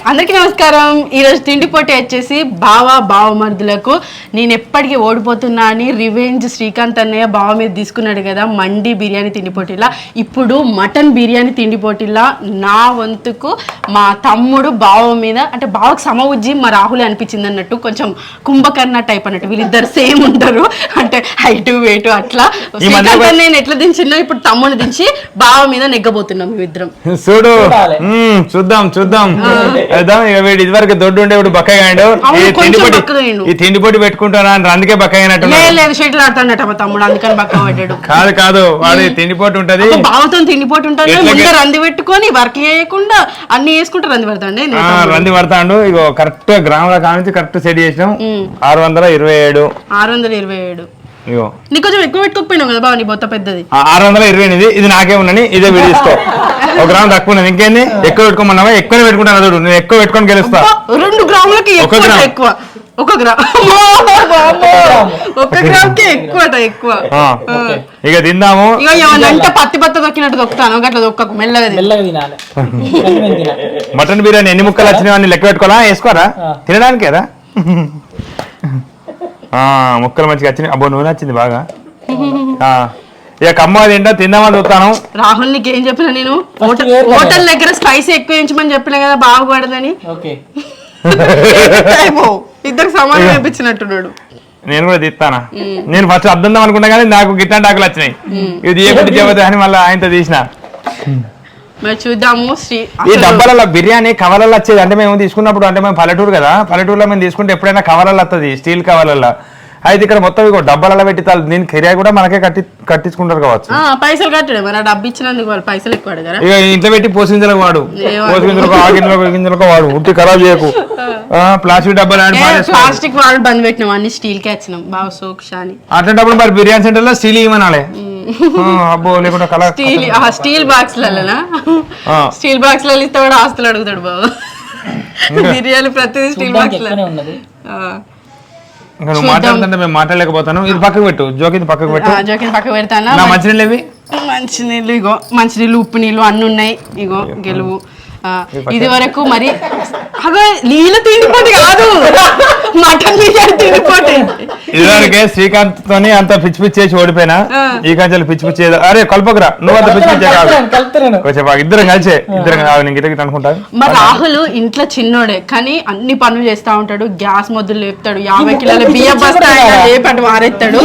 అందరికీ నమస్కారం. ఈరోజు తిండి పోటీ వచ్చేసి బావమరుదులకు నేను ఎప్పటికీ ఓడిపోతున్నా అని రివెంజ్ శ్రీకాంత్ అన్నయ్య బావ మీద తీసుకున్నాడు కదా మండి బిర్యానీ తిండి పోటీలా. ఇప్పుడు మటన్ బిర్యానీ తిండి పోటీలా నా వంతుకు మా తమ్ముడు బావ మీద అంటే బావకు సమవుజ్జి మా రాహుల్ అనిపించింది అన్నట్టు, కొంచెం కుంభకర్ణ టైప్ అన్నట్టు. వీళ్ళిద్దరు సేమ్ ఉంటారు అంటే హైట్ వెయిట్ అట్లా. శ్రీకాంత్ అన్నయ్య ఎట్లా దించినా ఇప్పుడు తమ్ముడు దించి బావ మీద నెగ్గబోతున్నాం మేమిద్దరం. చూద్దాం వీడు ఇదివరకు దొడ్డు ఉండే బక్కగాడు ఈ తిండి పొట్టి పెట్టుకుంటానా అందుకే బక్కగానట్టు లేదు షెటిల్ ఆడుతాడట మా తమ్ముడు, అందుకని బక్క పడ్డాడు. కాదు వాడు తిండి పొట్టి ఉంటది, బావతో తిండి పొట్టి ఉంటుంది. ముందు రంది పెట్టుకొని వర్క్ చేయకుండా అన్ని వేసుకుంటే రంది పడతాండి. రంది పడతాడు. ఇగో కరెక్ట్ గ్రాముల కానించి కరెక్ట్ సెట్ చేసినాం. 627 నీ కొంచెం ఎక్కువ పెట్టుకోకపోయినావు కదా బావ, నీ బొత్త పెద్దది 628. ఇది నాకే ఉన్నని ఇదే వీడి తీసుకో. 1 గ్రామ్ తక్కువ ఉన్నది. ఇంకేంది ఎక్కువ పెట్టుకోమన్నావా? ఎక్కువ పెట్టుకుంటాను చూడు, నేను ఎక్కువ పెట్టుకొని గెలుస్తా. 2 గ్రాములకి ఎక్కువ 1 గ్రామ్ 1 గ్రామ్ కి ఎక్కువ. ఇక తిందాము. ఇక ఏమన్నంటే పత్తి దొక్కినట్టు దొక్కుతాను, అట్లా దొక్కకు మెల్లగా తినాలి. మటన్ బిర్యానీ ఎన్ని ముక్కలు వచ్చినాయి అని లెక్క పెట్టుకోవాలా? వేసుకోరా తినడానికి కదా. ముక్కలు మంచిగా వచ్చినాయి. అబ్బో నూనె వచ్చింది బాగా. ఇక కమ్మ తింటా తిందామని చూస్తాను. రాహుల్ నీకు ఏం చెప్పినా నేను హోటల్ దగ్గర స్పైసీ ఎక్కువ వేయించమని చెప్పినా కదా బాగుపడదని. ఇద్దరు సమానం వేయించినట్టున్నాడు. నేను కూడా తీస్తానా. నేను ఫస్ట్ అర్థం అనుకున్నా కానీ నాకు గిట్లాంటి ఆకులు వచ్చినాయి. ఇది చెబుతా అని మళ్ళీ ఆయనతో తీసిన. మరి చూద్దాము. ఈ డబ్బాలలో బిర్యానీ కవర్లలో వచ్చేది అంటే మేము తీసుకున్నప్పుడు అంటే మేము పల్లెటూరు కదా, పల్లెటూరులో మేము తీసుకుంటే ఎప్పుడైనా కవర్లలో వస్తుంది, స్టీల్ కవర్లలో. అయితే ఇక్కడ మొత్తం ఇక డబ్బాలలో పెట్టి దీని కిరాయి కూడా మనకే కట్టించుకుంటారు కావచ్చు. పైసలు కట్టాడు మరి డబ్బు ఇచ్చినందుకు వాళ్ళు పైసలు ఎక్కువ అడిగారు. ఇక ఇంట్లో పెట్టి పోసింజలకు వాడు, పోసింజలకు గింజలకు వాడు ఉట్టి ఖరాబ్ చేయకు. ప్లాస్టిక్ డబ్బాలు ప్లాస్టిక్ వాళ్ళు బంద్ పెట్టినాం, అన్ని స్టీల్ కి వచ్చినాం బాగా సోక్షాని. అట్లాంటప్పుడు మరి బిర్యానీ సెంటర్ లో స్టీల్ ఇవ్వనాలే. అబ్బో లేకుండా కలర్ స్టీల్ బాక్స్ లలో స్టీల్ బాక్స్ లలో ఇస్తే కూడా ఆస్తులు అడుగుతాడు బాబు. బిర్యానీ ప్రతిదీ స్టీల్ బాక్స్ లో ఉన్నది. నువ్వు మాట్లాడుతుంటే మేము మాట్లాడలేకపోతాను. ఇది పక్కకు పెట్టు, జోకిని పక్కకు పెట్టు. జోకిని పక్కకు పెడతాను. మంచినీళ్ళు ఇవి మంచినీళ్ళు ఇగో మంచినీళ్ళు ఉప్పు నీళ్ళు అన్ని ఉన్నాయి. ఇగో గెలువు. ఇది వరకు మరి నీళ్ళు తిండిపోటీ కాదు, మటన్ బిర్యానీ తిండిపోటీ. ఇదివరకే శ్రీకాంత్ తోని అంత పిచ్చి పిచ్చి చేసి ఓడిపోయినా. ఈ కంచెలు పిచ్చి పిచ్చి అరే కల్పకురా నువ్వు అంత పిచ్చి పిచ్చే కాదు. ఇద్దరం కలిసే ఇద్దరం అనుకుంటా. మరి రాహుల్ ఇంట్లో చిన్నోడే కానీ అన్ని పనులు చేస్తా ఉంటాడు. గ్యాస్ మొద్దులు లేపుతాడు, 50 కిలోల బియ్యం బస్తా లేపటి మారేస్తాడు.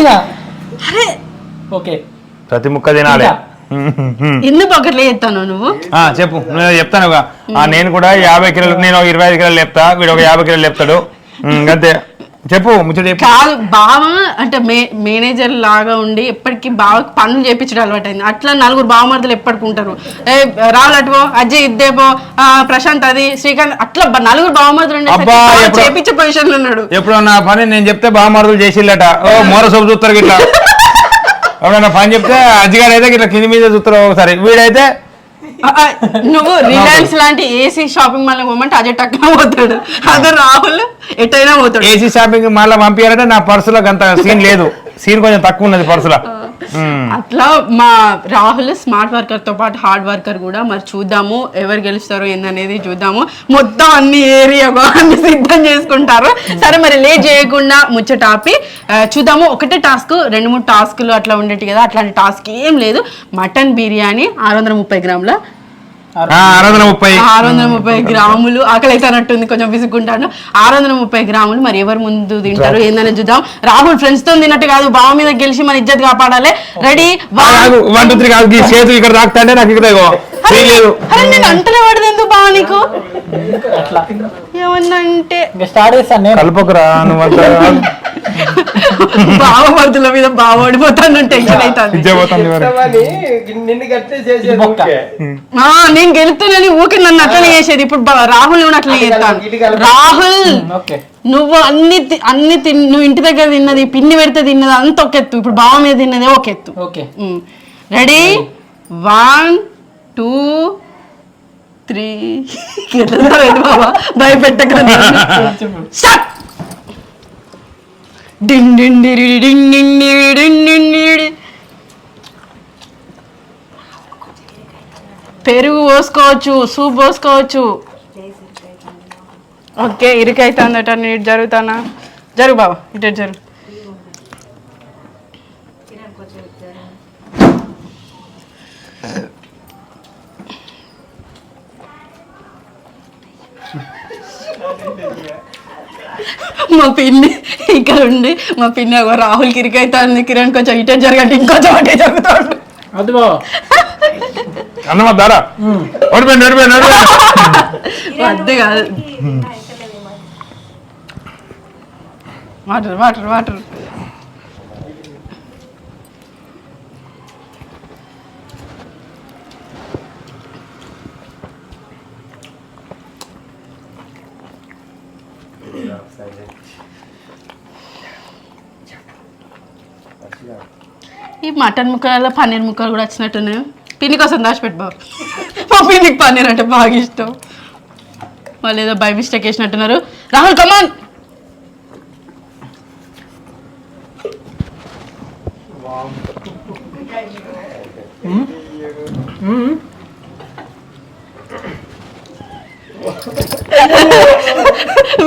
అరే ప్రతి ముక్క తినాలి. ఎన్ని పక్కట్లే చెప్తాను నువ్వు చెప్పు. నువ్వు చెప్తాను. నేను కూడా 50 కిలోలు, నేను 25 కిలోలు లేపుతా, వీడు ఒక 50 కిలోలు లేపుతాడు. అంతే చెప్పు ముచ్చట. కాదు బావ అంటే మేనేజర్ లాగా ఉండి ఎప్పటికీ బావ పనులు చేయించడం అలవాటు అయింది. అట్లా 4 బావమరుదులు ఎప్పటికి ఉంటారు. రాహుల్ అటువో, అజయ్ ఇద్దేపో, ప్రశాంత్ అది, శ్రీకాంత్ అట్లా 4 బావమరుదులు చేయించే పొజిషన్ లో ఉన్నాడు. ఎప్పుడు నా పని నేను చెప్తే బావమరుదులు చేసిల్లట. ఓ మోర సోపు చూస్తారు గిట్లా. ఎవరైనా పని చెప్తే అజ్జిగారు అయితే ఇట్లా కింది మీద చూస్తారు ఒకసారి. వీడైతే నువ్వు రిలయన్స్ లాంటి ఏసీ షాపింగ్ మాల్ పోమంటే అజయ్ టక్కా పోతాడు, అదే రాహుల్ ఎట్టయినా పోతాడు. ఏసీ షాపింగ్ మాల్ పంపించారంటే నా పర్సులో అంత సీన్ లేదు, సీన్ కొంచెం తక్కువ ఉన్నది పర్సులో. అట్లా మా రాహుల్ స్మార్ట్ వర్కర్ తో పాటు హార్డ్ వర్కర్ కూడా. మరి చూద్దాము ఎవరు గెలుస్తారో ఏందనేది చూద్దాము. మొత్తం అన్ని ఏరియా అన్ని సిద్ధం చేసుకుంటారు. సరే మరి లేట్ చేయకుండా ముచ్చట ఆపి చూద్దాము. ఒకటే టాస్క్ 2-3 టాస్కులు అట్లా ఉండేటి కదా, అట్లాంటి టాస్క్ ఏం లేదు. మటన్ బిర్యానీ 630 గ్రాముల 630 గ్రాములు. ఆకలి అయితే అన్నట్టుంది, కొంచెం విసుక్కుంటాను. 630 గ్రాములు. మరి ఎవరు ముందు తింటారు ఏందని చూద్దాం. రాహుల్ ఫ్రెండ్స్ తో తిన్నట్టు కాదు, బావ మీద గెలిచి మన ఇజ్జత్ కాపాడాలి. రెడీ 1 2 3 చేతు ఇక్కడ తాకుతాంటే నాకు ఇక్కడ అరే నేను అంటలే పడదు ఎందుకు బావ నీకు ఏమన్నా అంటే కలుపుకురా. బావ మరుదుల మీద బావ ఓడిపోతాను టెన్షన్ అవుతుంది. నేను గెలుస్తానని ఊకే నన్ను అట్లనే చేసేది. ఇప్పుడు రాహుల్ నువ్వు అట్లనే చేస్తాను. రాహుల్ నువ్వు అన్ని నువ్వు ఇంటి దగ్గర తిన్నది, పిన్ని పెడితే తిన్నది అంత ఒక ఎత్తు, ఇప్పుడు బావ మీద తిన్నది ఒక ఎత్తు. రెడీ 1 2 3 బాబా భయపెట్టకండి. పెరుగు పోసుకోవచ్చు, సూప్ పోసుకోవచ్చు. ఓకే ఇరుకైతే అందట నేను జరుగుతానా జరుగు బాబా ఇటు జరుగు మా పిన్ని ఇక్కడ ఉండి మా పిన్ని ఒక రాహుల్ కిరికైతుంది కిరణ్ కొంచెం ఇటే జరగండి ఇంకొంచెం అటే జరుగుతాడు అది బావ అన్నమా దారా అదే కాదు వాటర్ వాటర్ వాటర్ ఈ మటన్ ముక్కలలో పన్నీర్ ముక్కలు కూడా వచ్చినట్టున్నాయి పిన్ని కోసం దాచిపెట్టు బాబు మా పిన్నికి పన్నీర్ అంటే బాగా ఇష్టం వాళ్ళు ఏదో బై మిస్టేక్ వేసినట్టున్నారు రాహుల్ కమాన్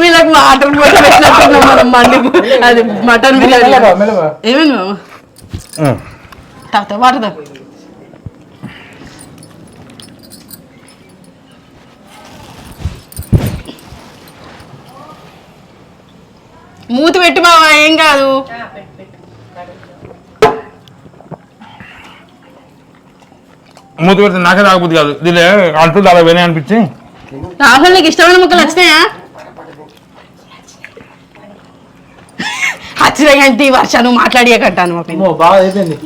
వీళ్ళకి వాటర్ కూడా పెట్టినట్టున్నాం మనం మండి అది మటన్ బిర్యానీ ఏమైంది బాబు తాత వాటర్ తాగు మూతి పెట్టి బావా ఏం కాదు మూత పెడితే నాకే తాగబుద్ది కాదు దీని అంటూ దాదా వినే అనిపించి రాహుల్ నీకు ఇష్టమైన ముక్కలు వచ్చినాయా వచ్చినాయి అంటే ఈ వర్షాలు మాట్లాడియకంటాను మా పిన్ని బాగా అయిపోయింది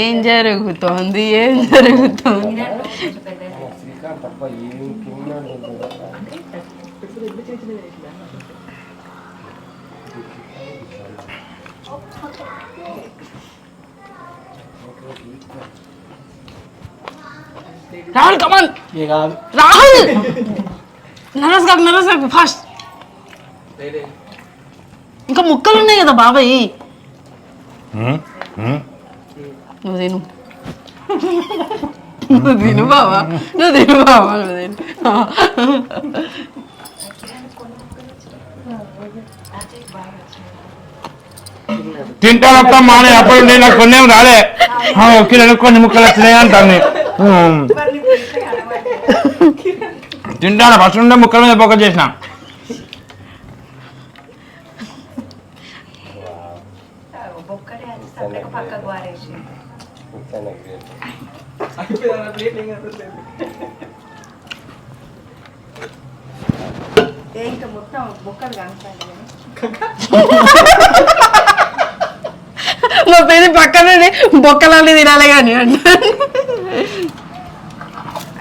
ఏం జరుగుతోంది ఏం జరుగుతోంది రాహుల్ కమాన్ రాహుల్ నరస్ కాకు ఫాస్ట్ ఇంకా ముక్కలు ఉన్నాయి కదా బాబాయ్ నువ్వు తిను నువ్వు తిను బాబా నువ్వు తిను బాబా నువ్వు తిను తింటానప్ప మానే అప్పుడు నేను కొన్ని రాలే కొన్ని ముక్కలు వచ్చినాయి అంటాను తింటాను ఫస్ట్ ఉండే ముక్కల మీద ఫోకస్ చేసిన మా పెళ్లి పక్కనే బొక్కలన్నీ తినాలి కానీ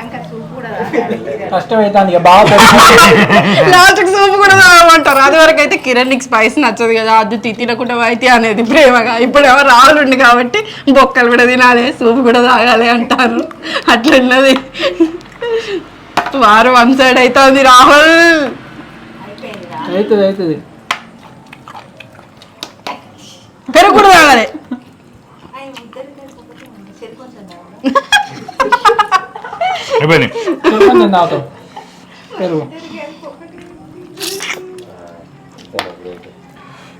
అంటే కష్టమైతుంది ఇక బాగా లాస్ట్కి సూప్ కూడా తాగమంటారు అది వరకు అయితే కిరణ్ నీకు స్పైస్ నచ్చదు కదా అది తినకుండా అయితే అనేది ప్రేమగా ఇప్పుడు ఎవరు రావాలండి కాబట్టి బొక్కలు కూడా తినాలి సూప్ కూడా తాగాలి అంటారు అట్లున్నది వారు వన్ సైడ్ అవుతుంది రాహుల్ అవుతుంది పెరుగు కూడా తాగాలి తాగుతాం పెరుగు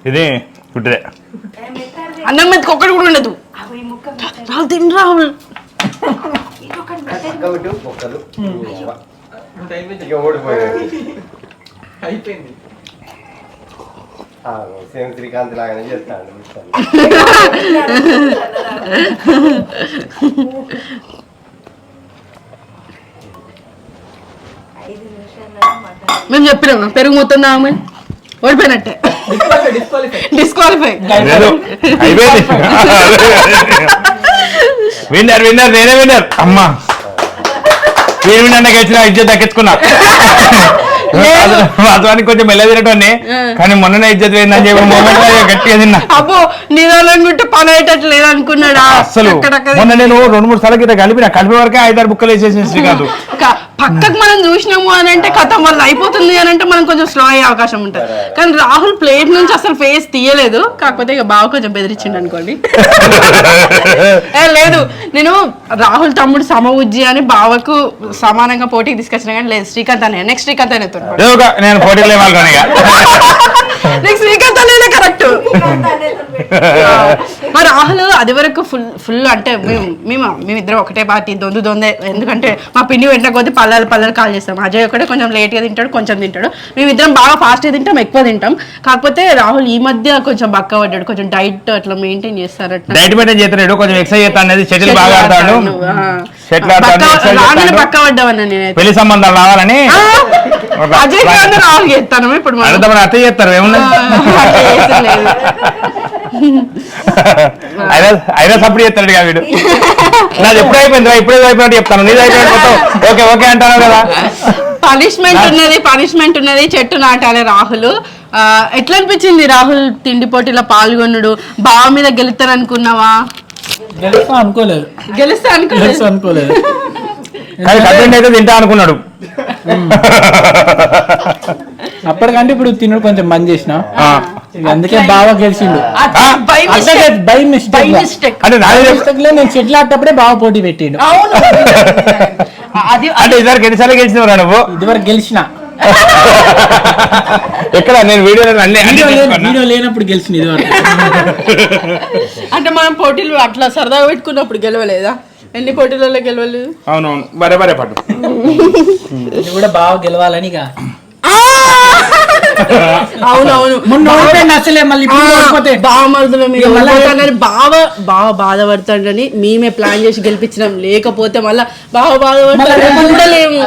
ఇది కుట్రే అన్నం మీదకి ఒక్కటి కూడా ఉండదు రాహుల్ తిని రాహుల్ అయిపోయింది సేమ్ శ్రీకాంత్ లాగానే చేస్తాను మేము చెప్పినాం పెరుగు మొత్తం తాగమని ఓడిపోయినట్టే డిస్క్వాలిఫై అయిపోయింది విన్నర్ నేనే విన్నర్ అమ్మా నేను విన్నర్ గెలిచిన ఇజ్జత్ దక్కించుకున్నా వాస్తవానికి కొంచెం మెల్ల తినటోని కానీ మొన్ననే ఇజ్జత్ పోయిందని చెప్పి మూమెంట్ గట్టిగా తిన్నా అబ్బో నిదాలనుకుంటే పని అయ్యేటట్లు లేదనుకున్నాడా అసలు మొన్న నేను 2-3 సార్లు కింద కలిపిన కలిపే వరకే 5-6 బుక్కలు వేసేసిన శ్రీకాంత్ పక్కకు మనం చూసినాము అని అంటే కథ వల్ల అయిపోతుంది అని అంటే మనం కొంచెం స్లో అయ్యే అవకాశం ఉంటుంది. కానీ రాహుల్ ప్లేట్ నుంచి అసలు ఫేస్ తీయలేదు. కాకపోతే ఇక బావ కొంచెం బెదిరించిండు అనుకోండి. లేదు, నేను రాహుల్ తమ్ముడు సమవుజ్జి అని బావకు సమానంగా పోటీకి తీసుకొచ్చిన కానీ లేదు, శ్రీకాంత్ అనే నెక్స్ట్ శ్రీకాంత్ అనే నేను పోటీలో నెక్స్ట్ శ్రీకాంత్ అనే కరెక్ట్. మా రాహుల్ అది వరకు ఫుల్ అంటే మేమిద్దరం ఒకటే పార్టీ దొందే. ఎందుకంటే మా పిండి వెంట కొద్ది పల్లెలు కాల్ చేస్తాం. అజయ్ ఒకటే కొంచెం లేట్గా తింటాడు, కొంచెం తింటాడు. మేమిద్దరం బాగా ఫాస్ట్గా తింటాం, ఎక్కువ తింటాం. కాకపోతే రాహుల్ ఈ మధ్య కొంచెం బక్క పడ్డాడు, కొంచెం డైట్ అట్లా మెయింటైన్ చేస్తారట. డైట్ మెయింటైన్ చేస్తాడు, కొంచెం ఎక్సర్సైజ్ చేస్తాడు, షటిల్ బాగా ఆడతాడు. రాగానే పక్క పడ్డావన్నా నేను. పెళ్లి సంబంధాలు రావాలని అజయ్ రాహుల్ చేస్తాను ఇప్పుడు అత్త చేస్తారు ఏమన్నా అయినా సపోర్ట్ చేస్తాడు కదా వీడు. నాది ఎప్పుడు అయిపోయింది ఇప్పుడే అయిపోయినట్టు చెప్తాను, నీది అయిపోయినట్టు ఓకే ఓకే అంటాను కదా. పనిష్మెంట్ ఉన్నది, చెట్టు నాటాలి రాహుల్. ఎట్లా అనిపించింది రాహుల్ తిండి పోటీలో పాల్గొనుడు? బావ మీద గెలుస్తాననుకున్నావా? గెలుస్తా అనుకోలేదు. అయితే తింటా అనుకున్నాడు. అప్పటికంటే ఇప్పుడు తినడు కొంచెం బంద్ చేసిన, అందుకే బాగా గెలిచిండు. బై మిస్టేక్ నేను చెట్లు ఆటప్పుడే బాగా పోటీ పెట్టిండు. అంటే ఇదివరకు ఎన్నిసార్లు గెలిచినవరా నువ్వు? ఇదివరకు గెలిచిన ఎక్కడ నేను వీడియో లేనప్పుడు గెలిచిన ఇదివరకు. అంటే మనం పోటీలు అట్లా సరదాగా పెట్టుకున్నప్పుడు గెలవలేదా? ఎన్ని పోటీలలో గెలవలేదు? అవునవును, బరే బరే పట్టు కూడా బాగా గెలవాలని. అవునవును, బావ బాధపడతాడని మేమే ప్లాన్ చేసి గెలిపించినాం. లేకపోతే మళ్ళా బావ బాధపడలేము.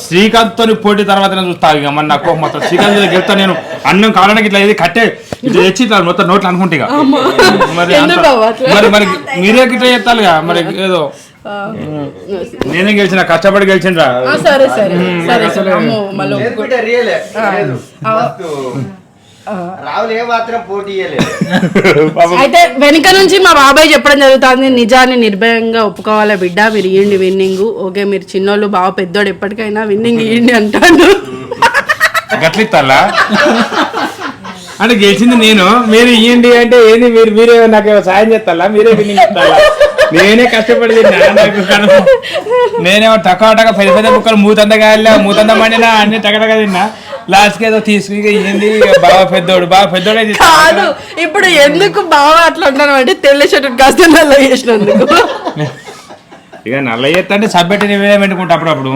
శ్రీకాంత్ తో పోటీ తర్వాత చూస్తా ఇక మన నాకు మొత్తం శ్రీకాంత్ గెలుతా. నేను అన్నం కావాలని ఇట్లా ఇది కట్టే ఇట్లా తెచ్చి మొత్తం నోట్లు అనుకుంటే మరి మరి మీరే గిట్లా చేస్తారుగా. మరి ఏదో నేనే గెలిచిన, కష్టపడి గెలిచిండ్రా. సరే సరే సరే సరే. అయితే వెనుక నుంచి మా బాబాయ్ చెప్పడం జరుగుతుంది, నిజాన్ని నిర్భయంగా ఒప్పుకోవాలి బిడ్డ, మీరు ఇయ్యండి విన్నింగ్. ఓకే మీరు చిన్నోళ్ళు, బావ పెద్దోడు, ఎప్పటికైనా విన్నింగ్ ఇయ్యండి అంటాడు. గట్లిస్తాలా అంటే గెలిచింది నేను, మీరు ఇయ్యండి అంటే ఏంది? మీరే నాకు సాయం చేస్తారా? మీరే విన్నింగ్ ఇస్తారా? నేనే కష్టపడి తిన్నా. నేనేమో టకాటక పెద్ద పెద్ద ముక్కలు మూతందగా వెళ్ళా, మూతంద మండినా అన్ని టకటగా తిన్నా. లాస్ట్ ఏదో తీసుకు ఏంది బాగా పెద్దోడు కాదు. ఇప్పుడు ఎందుకు బాగా అట్లా అంటాను అంటే తెల్ల షర్ట్ కాస్త నల్ల చేసినందుకు. ఇక నల్ల చేస్తా అంటే సబ్బెట్టి నేనే పెట్టుకుంటా అప్పుడప్పుడు.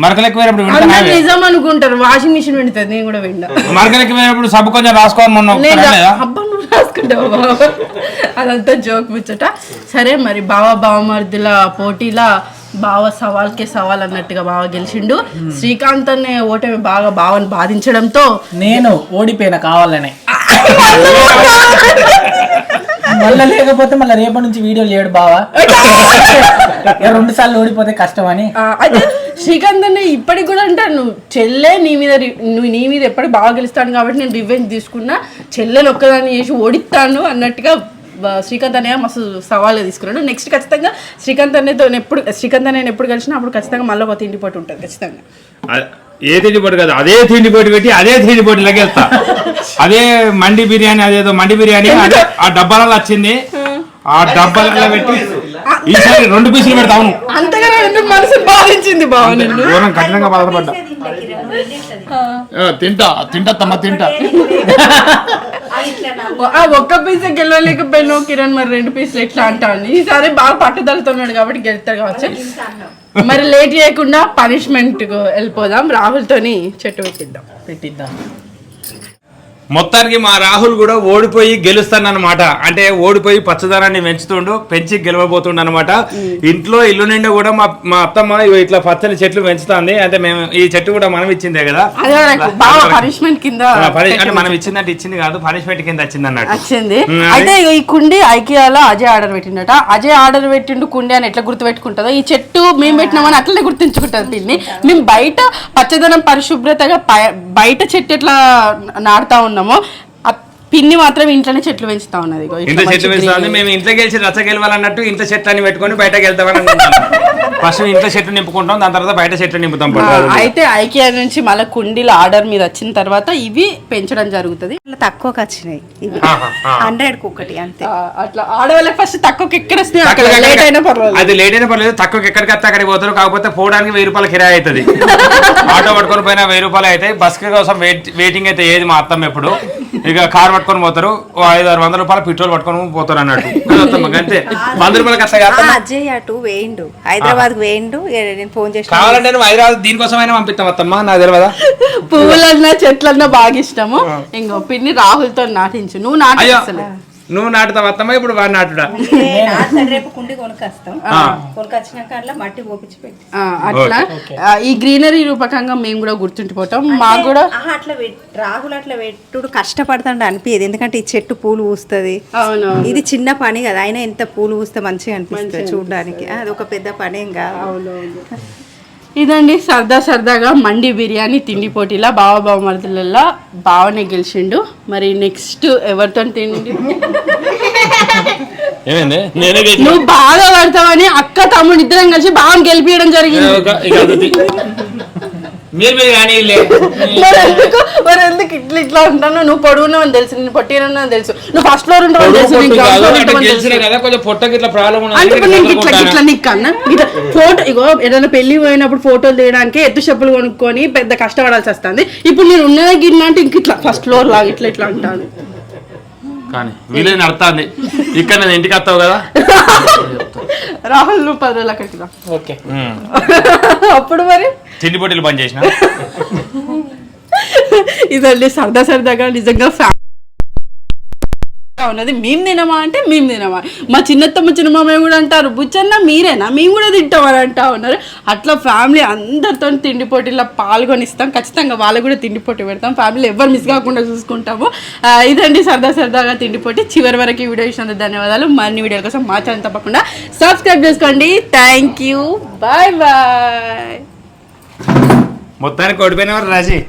మరకలు ఎక్కువైనప్పుడు నిజం అనుకుంటారు, వాషింగ్ మిషన్ పెడుతుంది. నేను కూడా వింటా. మరకలు ఎక్కువైనప్పుడు సబ్బు కొంచెం రాసుకోవాలి. మొన్న అబ్బా నువ్వు రాసుకుంటావు బావ, అదంతా జోక్ ముచ్చట. సరే మరి బావమరుదుల పోటీలా బావ సవాల్కే సవాల్ అన్నట్టుగా బావ గెలిచిండు. శ్రీకాంత్ అనే ఓటమి బాగా బావని బాధించడంతో నేను ఓడిపోయినా కావాలనే. మళ్ళీ లేకపోతే మళ్ళీ రేపటి నుంచి వీడియోలు చేయడు బావా. 2 సార్లు ఓడిపోతే కష్టం అని. అయితే శ్రీకాంత్ అనే ఇప్పటికి కూడా అంటారు, నువ్వు చెల్లె నీ మీద ఎప్పటికి బాగా గెలుస్తాను కాబట్టి నేను రివెంజ్ తీసుకున్నా, చెల్లెని ఒక్కదాన్ని చేసి ఓడిస్తాను అన్నట్టుగా శ్రీకాంత్ అనే మస్తు సవాల్ తీసుకున్నాడు. నెక్స్ట్ ఖచ్చితంగా శ్రీకాంత్ అనే ఎప్పుడు కలిసినా అప్పుడు ఖచ్చితంగా మళ్ళీ ఒక తిండి పోటీ ఉంటుంది ఖచ్చితంగా. ఏ తిండి పోటీ కాదు, అదే తిండి పోటీ పెట్టి అదే తిండి పోటీ లగేస్తా. అదే మండి బిర్యానీ, అదేదో మండి బిర్యానీ అదే ఆ డబ్బాలలో వచ్చింది, ఆ డబ్బాలలో పెట్టి ఈసారి 2 పీసులు పెడతావు. అంతగా మనసు బాధించింది బావ, దూరం కఠినంగా బాధపడ్డా. తింటా ఒక్క పీసే గెలవలేకపోయినావు కిరణ్, మరి 2 పీసులు ఎట్లా అంటాను. ఈసారి బాగా పట్టుదలతున్నాడు కాబట్టి గెలుతాడు కావచ్చు. మరి లేట్ చేయకుండా పనిష్మెంట్ వెళ్ళిపోదాం. రాహుల్ తోని చెట్టు పెట్టిద్దాం. మొత్తానికి మా రాహుల్ కూడా ఓడిపోయి గెలుస్తానన్నమాట. అంటే ఓడిపోయి పచ్చదనాన్ని పెంచి గెలవబోతుండ అనమాట. ఇంట్లో ఇల్లు నిండా కూడా మా అత్తమ్మ ఇట్లా పచ్చని చెట్లు పెంచుతుంది. అంటే మేము ఈ చెట్టు కూడా మనం ఇచ్చిందే కదా, పనిష్మెంట్ కింద. అంటే మనం ఇచ్చిందంటే ఇచ్చింది కాదు, పనిష్మెంట్ కింద వచ్చింది అన్నట్టు. వచ్చింది. అయితే ఈ కుండి ఐకియాలో అజయ్ ఆర్డర్ పెట్టిండట. అజయ్ ఆర్డర్ పెట్టిండు కుండి అని ఎట్లా గుర్తు పెట్టుకుంటుందో, ఈ చెట్టు మేము పెట్టినామని అట్లనే గుర్తుంచుకుంటుంది దీన్ని. మేము బయట పచ్చదనం పరిశుభ్రతగా బయట చెట్టు ఎట్లా నాటుతా ఉన్నామో పిన్ని మాత్రం ఇంట్లోనే చెట్లు పెంచుతా ఉన్నది ఇగో ఇట్లా ఇంత చెట్లు మంచి పెంచుతుంది green. మేము ఇంట్లో గెలిచి రచ్చ గెలవాలన్నట్టు ఇంత చెట్లని పెట్టుకొని బయటకు వెళ్తామని అనుకుంటాం ఫస్ట్ ఇంట్లో చెట్లు నింపుకుంటాం దాని తర్వాత బయట చెట్లు నింపుతాం అయితే ఐకియా నుంచి మళ్ళీ కుండీల ఆర్డర్ మీద వచ్చిన తర్వాత ఇవి పెంచడం జరుగుతుంది తక్కువకి వచ్చినాయి ఇవి 100కి ఒకటి అంతే అట్లా ఆడవాళ్ళకి ఫస్ట్ తక్కువకి ఎక్కడ వస్తున్నాయి అక్కడ లేట్ అయినా పర్వాలేదు అది లేట్ అయినా పర్లేదు తక్కువకి ఎక్కడికి వస్తే అక్కడికి పోతారు కాకపోతే పోవడానికి 1000 రూపాయలు కిరాయి అవుతుంది ఆటో పట్టుకొని పోయినా 1000 రూపాయలు అవుతాయి బస్ కోసం వెయిటింగ్ అయితే ఏది మా అత్తమ్మ ఎప్పుడు ఇక కార్ పట్టుకొని పోతారు 500-600 రూపాయలు పెట్రోల్ పట్టుకొని పోతారు అన్నట్టు అంతే 100 రూపాయలకి వస్తాయి అజయ్ అటు వేయిండు హైదరాబాద్ వేయిండు నేను ఫోన్ చేసి కావాలంటే నువ్వు హైదరాబాద్ దీనికోసమైనా పంపిస్తాం అత్తమ్మ నాకు తెలియదా పువ్వులన్నా చెట్లన్నా బాగా ఇష్టము ఇంకో పిన్ని రాహుల్తో నాటించు నువ్వు అయ్యో నాటి నువ్వు నాటుతావు అత్తమ్మ ఇప్పుడు వాడు నాటుడా రేపు కుండి కొనుకొస్తాం కొనుకొచ్చినాక అట్లా మట్టి పోపించి పెట్టి అట్లా ఈ గ్రీనరీ రూపకంగా మేము కూడా గుర్తుండిపోతాం మాకు కూడా అట్లా రాహుల్ అట్లా పెట్టుడు కష్టపడతాడు అనిపించదు ఎందుకంటే ఈ చెట్టు పూలు పూస్తుంది అవును ఇది చిన్న పని కదా అయినా ఎంత పూలు పూస్తే మంచిగా అనిపిస్తుంది చూడడానికి అది ఒక పెద్ద పని ఏం కాదు ఇదండి సరదాగా మండి బిర్యానీ తిండి పోటీలా బావ మరుదులలో బావనే గెలిచిండు మరి నెక్స్ట్ ఎవరితో తిండి ఏమైంది నేనే నువ్వు బాగా పడతావని అక్క తమ్ముడు ఇద్దరం కలిసి బావని గెలిపించడం జరిగింది మీరు కానీ మరి ఎందుకు ఇట్లా ఉంటాను నువ్వు పొడుగున్నావు అని తెలుసు నేను పొట్టినని తెలుసు నువ్వు ఫస్ట్ ఫ్లోర్ ఉంటావు తెలుసు నేను గ్రౌండ్ ఫ్లోర్ ఉంటావని తెలుసు కదా కొంచెం పొట్టకి ఇట్లా ప్రాబ్లం అంటే ఇప్పుడు నేను ఇట్లా నీకు అన్న ఇట్లా ఫోటో ఇగో ఏదైనా పెళ్లి పోయినప్పుడు ఫోటోలు తీయడానికి ఎత్తు చెప్పులు కొనుక్కొని పెద్ద కష్టపడాల్సి వస్తుంది ఇప్పుడు నేను ఉన్నదే గిన్నె అంటే ఇంక ఇట్లా ఫస్ట్ ఫ్లోర్ లాగా ఇట్లా అంటాను కానీ వీలే నడుతుంది ఇక్కడ నేను ఇంటికి వస్తావు కదా రాహుల్ నువ్వు 10 రోజులు అక్కడికి రా ఓకే అప్పుడు మరి తిండి పొట్టిలు బంద్ చేసిన ఇదండి సరదాగా నిజంగా ఉన్నది మేము తినమా అంటే మేము తినమా మా చిన్నత్తమ్మ చిన్నమామయ్య కూడా అంటారు బుచ్చన్న మీరేనా మేము కూడా తింటామని అంటా ఉన్నారు అట్లా ఫ్యామిలీ అందరితో తిండి పోటీలో పాల్గొనిస్తాం ఖచ్చితంగా వాళ్ళకు కూడా తిండి పోటీ పెడతాం ఫ్యామిలీ ఎవరు మిస్ కాకుండా చూసుకుంటాము ఇదండి సరదాగా తిండి పోటీ చివరి వరకు ఈ వీడియో ఇచ్చినందుకు ధన్యవాదాలు మరిన్ని వీడియోల కోసం మా ఛానల్ తప్పకుండా సబ్స్క్రైబ్ చేసుకోండి థ్యాంక్ యూ బాయ్ మొత్తానికి ఓడిపోయినవారు రాజీ